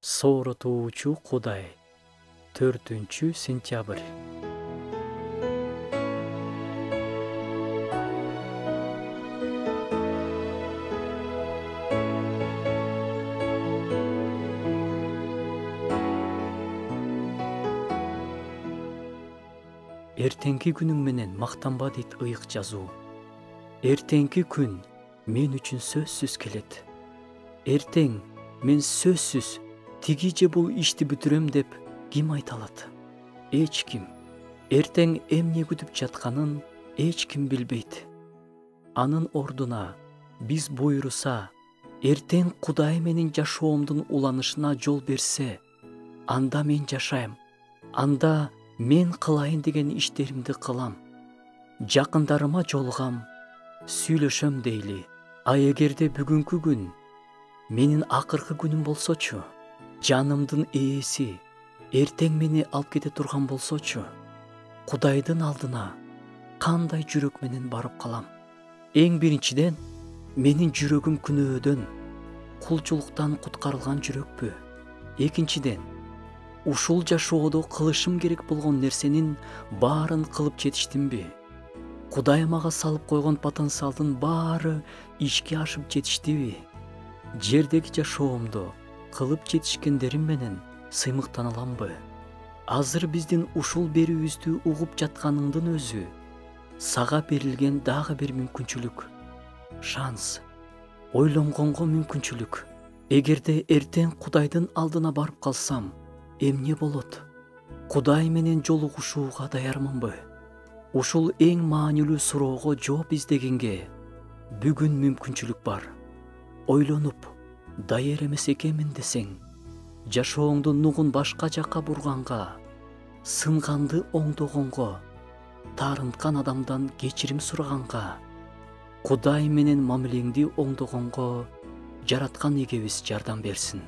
Сооротуучу Кудай. 4-сентябрь. Эртеңки күнүң менен мактанба дейт ыйык жазуу. Эртеңки күн мен үчүн сөзсүз келет. Эртең мен сөзсүз тиги же бул ишти бүтүрөм деп ким айта алат? Эч ким. Эртең эмне күтүп жатканын эч ким билбейт. Анын ордуна биз буйруса, эртең Кудай менин жашоомдун уланышына жол берсе, анда мен жашайм. Анда мен кылайын деген иштеримди кылам. Жакындарыма жолугам, сүйлөшөм дейли. А эгерде бүгүнкү күн менин акыркы күнүм болсочу, жанымдын ээси эртең мени алып кете турган болсочу, Кудайдын алдына кандай жүрөк менен барып калам? Эң биринчиден, менин жүрөгүм күнөөдөн, кулчулуктан куткарылган жүрөкпү? Экинчиден, ушул жашоодо кылышым керек болгон нерсенин баарын кылып жетиштимби? Кудай мага салып койгон потенциалдын баары ишке ашып жетиштиби? Жердеги жашоомдо кылып жетишкендерим менен сыймыктана аламбы? Азыр биздин ушул берүүбүздү угуп жатканыңдын өзү сага берилген дагы бир мүмкүнчүлүк. Шанс. Ойлонгонго мүмкүнчүлүк. Эгерде эртең Кудайдын алдына барып калсам, эмне болот? Кудай менен жолугушууга даярмынбы? Ушул эң маанилүү суроого жооп издегенге бүгүн мүмкүнчүлүк бар. Ойлонуп, даяр эмес экенмин десең, жашооңду нугун башка жакка бурганга, сынганды оңдогонго, таарынткан адамдан кечирим сураганга, Кудай менен мамилеңди оңдогонго жараткан эгебиз жардам берсин.